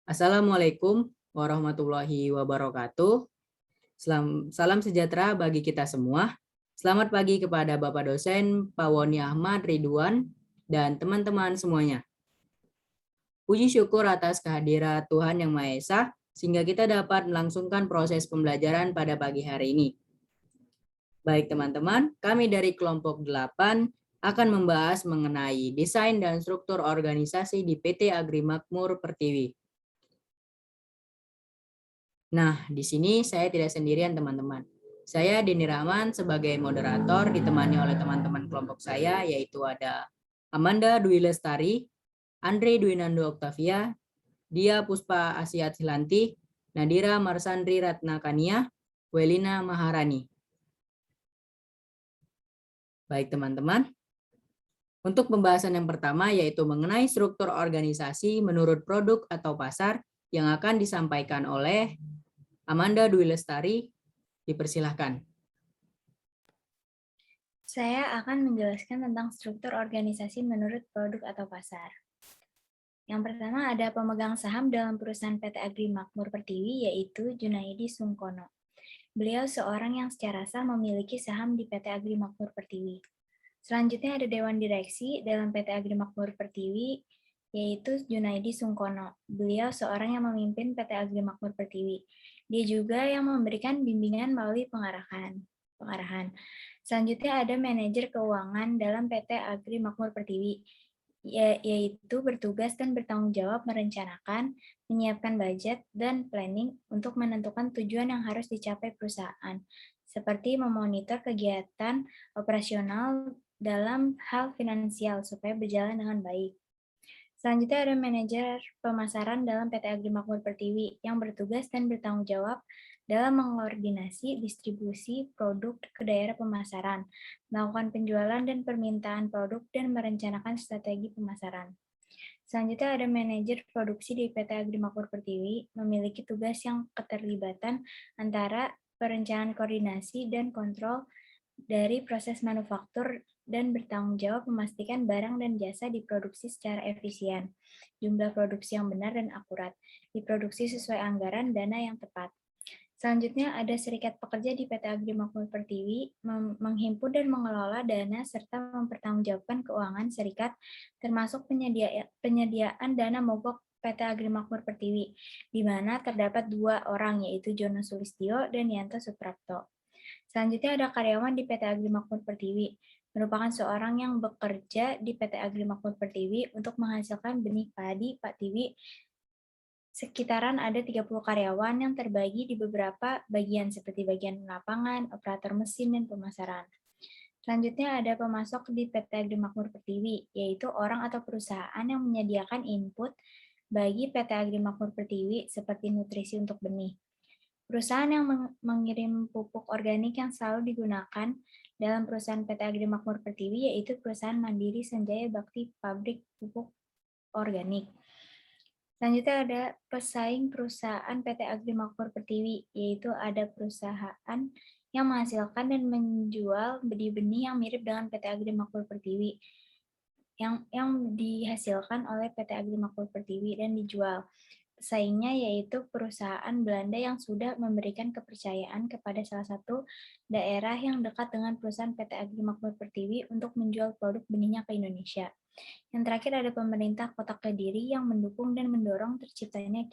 Assalamualaikum warahmatullahi wabarakatuh. Salam sejahtera bagi kita semua. Selamat pagi kepada Bapak dosen Pak Woni Ahmad Ridwan dan teman-teman semuanya. Puji syukur atas kehadiran Tuhan Yang Maha Esa sehingga kita dapat melangsungkan proses pembelajaran pada pagi hari ini. Baik teman-teman, kami dari kelompok 8 akan membahas mengenai desain dan struktur organisasi di PT Agri Makmur Pertiwi. Nah, di sini saya tidak sendirian teman-teman. Saya Denny Rahman sebagai moderator ditemani oleh teman-teman kelompok saya yaitu ada Amanda Dwi Lestari, Andre Dwinando Octavia, Dia Puspa Asiat Silanti, Nadira Marsandri Ratnakania, Welina Maharani. Baik teman-teman, untuk pembahasan yang pertama yaitu mengenai struktur organisasi menurut produk atau pasar yang akan disampaikan oleh Amanda Dwi Lestari, dipersilahkan. Saya akan menjelaskan tentang struktur organisasi menurut produk atau pasar. Yang pertama ada pemegang saham dalam perusahaan PT Agri Makmur Pertiwi yaitu Junaidi Sungkono. Beliau seorang yang secara sah memiliki saham di PT Agri Makmur Pertiwi. Selanjutnya ada Dewan Direksi dalam PT Agri Makmur Pertiwi yaitu Junaidi Sungkono. Beliau seorang yang memimpin PT Agri Makmur Pertiwi. Dia juga yang memberikan bimbingan melalui pengarahan. Selanjutnya ada manajer keuangan dalam PT Agri Makmur Pertiwi, yaitu bertugas dan bertanggung jawab merencanakan, menyiapkan budget, dan planning untuk menentukan tujuan yang harus dicapai perusahaan, seperti memonitor kegiatan operasional dalam hal finansial supaya berjalan dengan baik. Selanjutnya ada manajer pemasaran dalam PT Agri Makmur Pertiwi yang bertugas dan bertanggung jawab dalam mengkoordinasi distribusi produk ke daerah pemasaran, melakukan penjualan dan permintaan produk, dan merencanakan strategi pemasaran. Selanjutnya ada manajer produksi di PT Agri Makmur Pertiwi, memiliki tugas yang keterlibatan antara perencanaan koordinasi dan kontrol dari proses manufaktur dan bertanggung jawab memastikan barang dan jasa diproduksi secara efisien, jumlah produksi yang benar dan akurat, diproduksi sesuai anggaran dana yang tepat. Selanjutnya ada serikat pekerja di PT Agri Makmur Pertiwi menghimpun dan mengelola dana serta mempertanggungjawabkan keuangan serikat termasuk penyediaan dana mogok PT Agri Makmur Pertiwi, di mana terdapat 2 orang yaitu Jono Sulistyo dan Yanto Suprapto. Selanjutnya ada karyawan di PT Agri Makmur Pertiwi, merupakan seorang yang bekerja di PT Agri Makmur Pertiwi untuk menghasilkan benih padi Pak Tiwi. Sekitaran ada 30 karyawan yang terbagi di beberapa bagian seperti bagian lapangan, operator mesin, dan pemasaran. Selanjutnya ada pemasok di PT Agri Makmur Pertiwi, yaitu orang atau perusahaan yang menyediakan input bagi PT Agri Makmur Pertiwi seperti nutrisi untuk benih. Perusahaan yang mengirim pupuk organik yang selalu digunakan dalam perusahaan PT Agri Makmur Pertiwi yaitu perusahaan Mandiri Sanjaya Bakti Pabrik Pupuk Organik. Selanjutnya ada pesaing perusahaan PT Agri Makmur Pertiwi, yaitu ada perusahaan yang menghasilkan dan menjual benih-benih yang mirip dengan PT Agri Makmur Pertiwi, yang dihasilkan oleh PT Agri Makmur Pertiwi dan dijual. Pesaingnya yaitu perusahaan Belanda yang sudah memberikan kepercayaan kepada salah satu daerah yang dekat dengan perusahaan PT Agri Makmur Pertiwi untuk menjual produk benihnya ke Indonesia. Yang terakhir ada pemerintah Kota Kediri yang mendukung dan mendorong terciptanya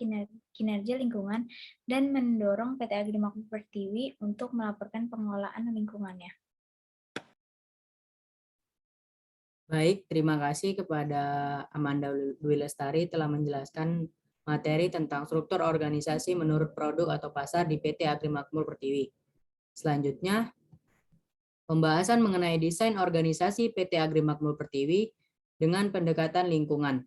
kinerja lingkungan dan mendorong PT Agri Makmur Pertiwi untuk melaporkan pengelolaan lingkungannya. Baik, terima kasih kepada Amanda Dwi Lestari telah menjelaskan materi tentang struktur organisasi menurut produk atau pasar di PT Agri Makmur Pertiwi. Selanjutnya, pembahasan mengenai desain organisasi PT Agri Makmur Pertiwi dengan pendekatan lingkungan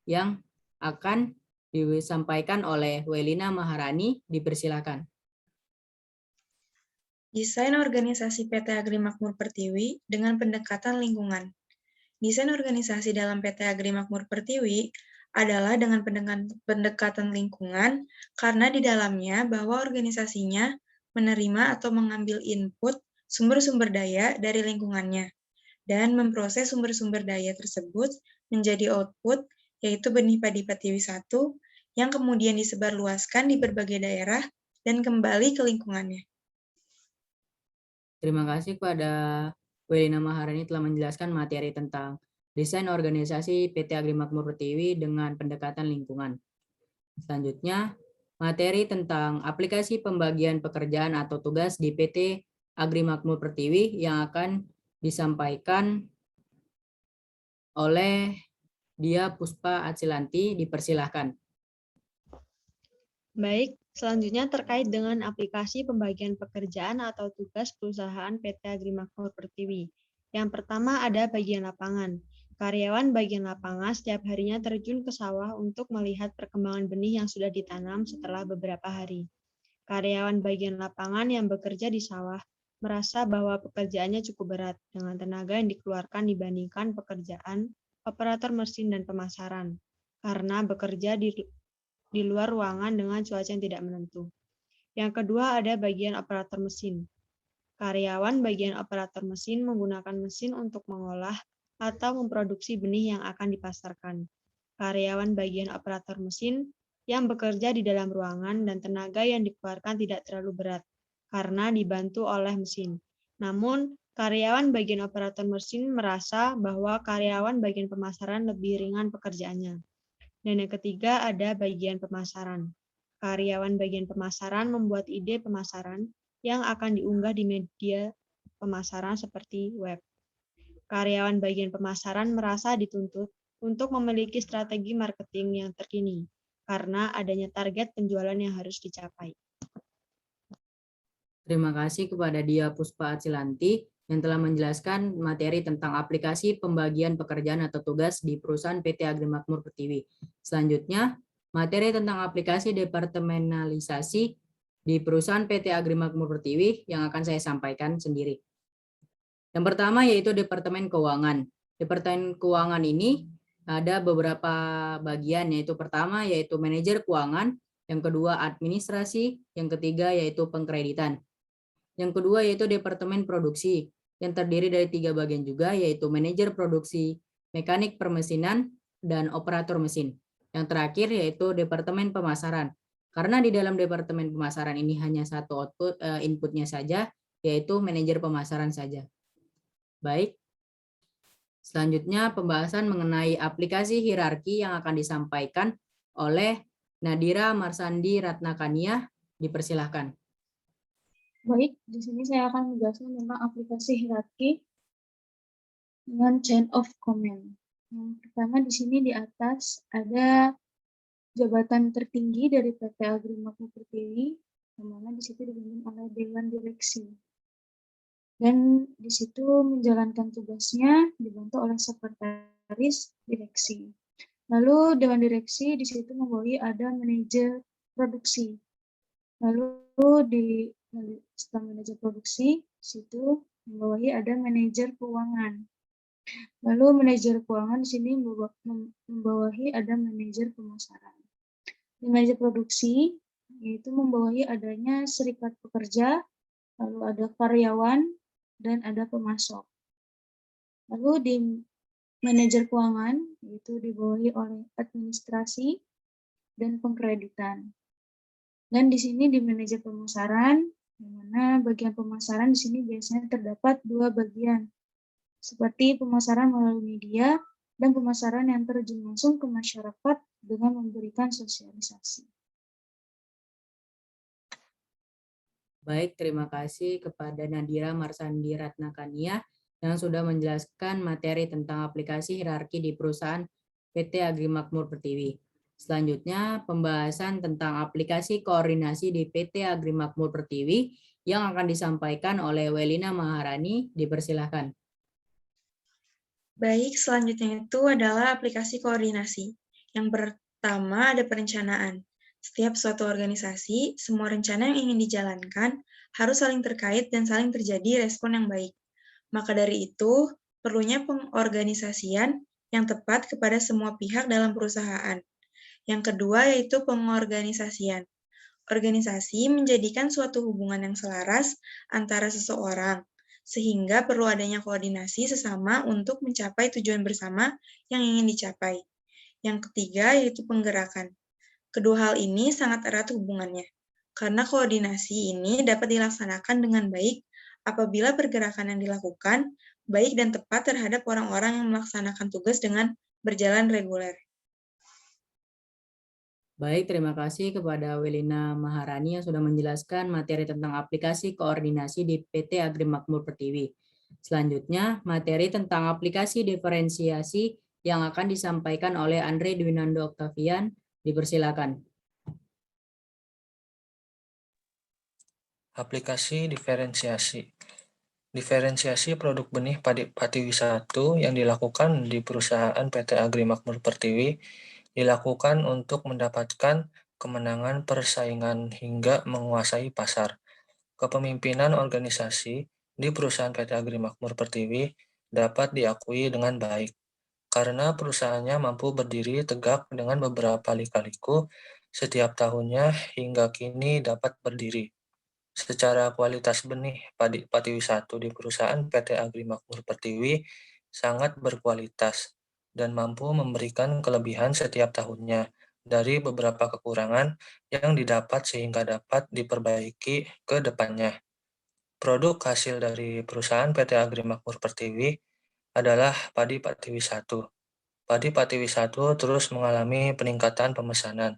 yang akan disampaikan oleh Welina Maharani, dipersilakan. Desain organisasi PT Agri Makmur Pertiwi dengan pendekatan lingkungan. Desain organisasi dalam PT Agri Makmur Pertiwi adalah dengan pendekatan lingkungan karena di dalamnya bahwa organisasinya menerima atau mengambil input sumber-sumber daya dari lingkungannya dan memproses sumber-sumber daya tersebut menjadi output yaitu benih padi Pertiwi 1 yang kemudian disebarluaskan di berbagai daerah dan kembali ke lingkungannya. Terima kasih kepada Welina Maharani telah menjelaskan materi tentang desain organisasi PT Agri Makmur Pertiwi dengan pendekatan lingkungan. Selanjutnya, materi tentang aplikasi pembagian pekerjaan atau tugas di PT Agri Makmur Pertiwi yang akan disampaikan oleh Dia Puspa Acilanti. Dipersilahkan. Baik, selanjutnya terkait dengan aplikasi pembagian pekerjaan atau tugas perusahaan PT Agri Makmur Pertiwi. Yang pertama ada bagian lapangan. Karyawan bagian lapangan setiap harinya terjun ke sawah untuk melihat perkembangan benih yang sudah ditanam setelah beberapa hari. Karyawan bagian lapangan yang bekerja di sawah merasa bahwa pekerjaannya cukup berat dengan tenaga yang dikeluarkan dibandingkan pekerjaan operator mesin dan pemasaran, karena bekerja di luar ruangan dengan cuaca yang tidak menentu. Yang kedua ada bagian operator mesin. Karyawan bagian operator mesin menggunakan mesin untuk mengolah atau memproduksi benih yang akan dipasarkan. Karyawan bagian operator mesin yang bekerja di dalam ruangan dan tenaga yang dikeluarkan tidak terlalu berat karena dibantu oleh mesin. Namun, karyawan bagian operator mesin merasa bahwa karyawan bagian pemasaran lebih ringan pekerjaannya. Dan yang ketiga ada bagian pemasaran. Karyawan bagian pemasaran membuat ide pemasaran yang akan diunggah di media pemasaran seperti web. Karyawan bagian pemasaran merasa dituntut untuk memiliki strategi marketing yang terkini karena adanya target penjualan yang harus dicapai. Terima kasih kepada Dia Puspa Acilanti yang telah menjelaskan materi tentang aplikasi pembagian pekerjaan atau tugas di perusahaan PT Agri Makmur Pertiwi. Selanjutnya, materi tentang aplikasi departemenalisasi di perusahaan PT Agri Makmur Pertiwi yang akan saya sampaikan sendiri. Yang pertama yaitu Departemen Keuangan. Departemen Keuangan ini ada beberapa bagian, yaitu pertama yaitu manajer keuangan, yang kedua administrasi, yang ketiga yaitu pengkreditan. Yang kedua yaitu Departemen Produksi, yang terdiri dari 3 bagian juga, yaitu manajer produksi, mekanik permesinan, dan operator mesin. Yang terakhir yaitu Departemen Pemasaran. Karena di dalam Departemen Pemasaran ini hanya satu output inputnya saja, yaitu manajer pemasaran saja. Baik. Selanjutnya pembahasan mengenai aplikasi hierarki yang akan disampaikan oleh Nadira Marsandi Ratnakania. Dipersilahkan. Baik, di sini saya akan menjelaskan tentang aplikasi hierarki dengan chain of command. Yang pertama di sini di atas ada jabatan tertinggi dari PT Agri Makmur Pertiwi, yang mana di situ dipimpin oleh Dewan Direksi. Dan di situ menjalankan tugasnya dibantu oleh sekretaris direksi. Lalu Dewan Direksi di situ membawahi ada manajer produksi. Lalu setelah manajer produksi, situ membawahi ada manajer keuangan. Lalu manajer keuangan di sini membawahi ada manajer pemasaran. Di manajer produksi yaitu membawahi adanya serikat pekerja, lalu ada karyawan dan ada pemasok. Lalu di manajer keuangan yaitu dibawahi oleh administrasi dan pengkreditan. Dan di sini di manajer pemasaran, di mana bagian pemasaran di sini biasanya terdapat 2 bagian, seperti pemasaran melalui media dan pemasaran yang terjun langsung ke masyarakat dengan memberikan sosialisasi. Baik, terima kasih kepada Nadira Marsandi Ratnakania yang sudah menjelaskan materi tentang aplikasi hierarki di perusahaan PT Agri Makmur Pertiwi. Selanjutnya, pembahasan tentang aplikasi koordinasi di PT Agri Makmur Pertiwi yang akan disampaikan oleh Welina Maharani. Dipersilahkan. Baik, selanjutnya itu adalah aplikasi koordinasi. Yang pertama ada perencanaan. Setiap suatu organisasi, semua rencana yang ingin dijalankan harus saling terkait dan saling terjadi respon yang baik. Maka dari itu, perlunya pengorganisasian yang tepat kepada semua pihak dalam perusahaan. Yang kedua yaitu pengorganisasian. Organisasi menjadikan suatu hubungan yang selaras antara seseorang, sehingga perlu adanya koordinasi sesama untuk mencapai tujuan bersama yang ingin dicapai. Yang ketiga yaitu penggerakan. Kedua hal ini sangat erat hubungannya, karena koordinasi ini dapat dilaksanakan dengan baik apabila pergerakan yang dilakukan baik dan tepat terhadap orang-orang yang melaksanakan tugas dengan berjalan reguler. Baik, terima kasih kepada Welina Maharani yang sudah menjelaskan materi tentang aplikasi koordinasi di PT Agri Makmur Pertiwi. Selanjutnya, materi tentang aplikasi diferensiasi yang akan disampaikan oleh Andre Dwinando Octavian. Dipersilakan. Aplikasi diferensiasi. Diferensiasi produk benih padi Patiwi 1 yang dilakukan di perusahaan PT Agri Makmur Pertiwi dilakukan untuk mendapatkan kemenangan persaingan hingga menguasai pasar. Kepemimpinan organisasi di perusahaan PT Agri Makmur Pertiwi dapat diakui dengan baik, karena perusahaannya mampu berdiri tegak dengan beberapa lika-liku setiap tahunnya hingga kini dapat berdiri. Secara kualitas benih padi Patiwi 1 di perusahaan PT Agri Makmur Pertiwi sangat berkualitas dan mampu memberikan kelebihan setiap tahunnya dari beberapa kekurangan yang didapat sehingga dapat diperbaiki ke depannya. Produk hasil dari perusahaan PT Agri Makmur Pertiwi adalah padi Patiwi 1. Padi Patiwi 1 terus mengalami peningkatan pemesanan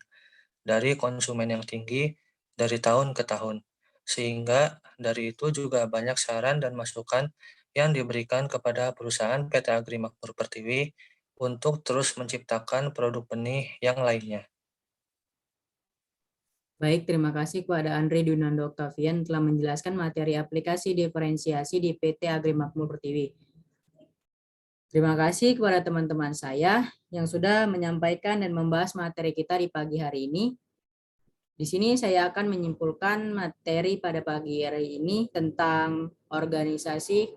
dari konsumen yang tinggi dari tahun ke tahun. Sehingga dari itu juga banyak saran dan masukan yang diberikan kepada perusahaan PT Agri Makmur Pertiwi untuk terus menciptakan produk benih yang lainnya. Baik, terima kasih kepada Andre Dwinando Octavian telah menjelaskan materi aplikasi diferensiasi di PT Agri Makmur Pertiwi. Terima kasih kepada teman-teman saya yang sudah menyampaikan dan membahas materi kita di pagi hari ini. Di sini saya akan menyimpulkan materi pada pagi hari ini tentang organisasi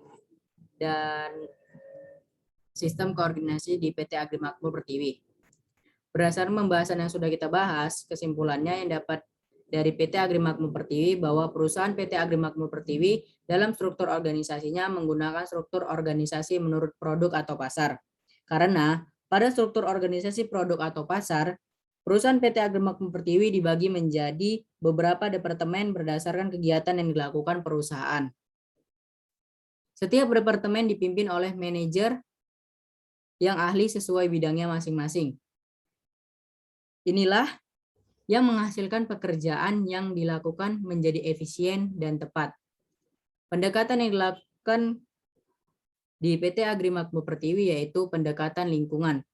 dan sistem koordinasi di PT Agri Makmur Pertiwi. Berdasarkan pembahasan yang sudah kita bahas, kesimpulannya yang dapat dari PT Agri Makmur Pertiwi bahwa perusahaan PT Agri Makmur Pertiwi dalam struktur organisasinya menggunakan struktur organisasi menurut produk atau pasar. Karena pada struktur organisasi produk atau pasar, perusahaan PT Agri Makmur Pertiwi dibagi menjadi beberapa departemen berdasarkan kegiatan yang dilakukan perusahaan. Setiap departemen dipimpin oleh manajer yang ahli sesuai bidangnya masing-masing. Inilah yang menghasilkan pekerjaan yang dilakukan menjadi efisien dan tepat. Pendekatan yang dilakukan di PT Agri Makmur Pertiwi yaitu pendekatan lingkungan.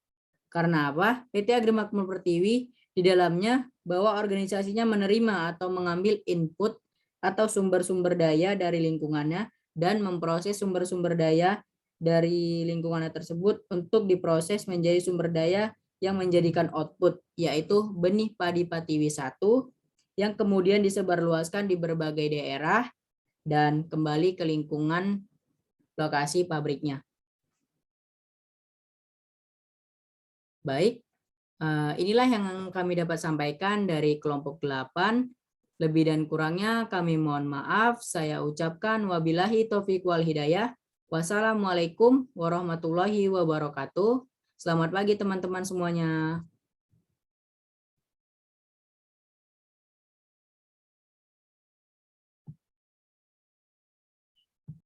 Karena apa? PT Agri Makmur Pertiwi di dalamnya bahwa organisasinya menerima atau mengambil input atau sumber-sumber daya dari lingkungannya dan memproses sumber-sumber daya dari lingkungannya tersebut untuk diproses menjadi sumber daya yang menjadikan output, yaitu benih padi Patiwi 1 yang kemudian disebarluaskan di berbagai daerah dan kembali ke lingkungan lokasi pabriknya. Baik, inilah yang kami dapat sampaikan dari kelompok 8. Lebih dan kurangnya kami mohon maaf. Saya ucapkan wabillahi taufiq wal hidayah. Wassalamualaikum warahmatullahi wabarakatuh. Selamat pagi teman-teman semuanya.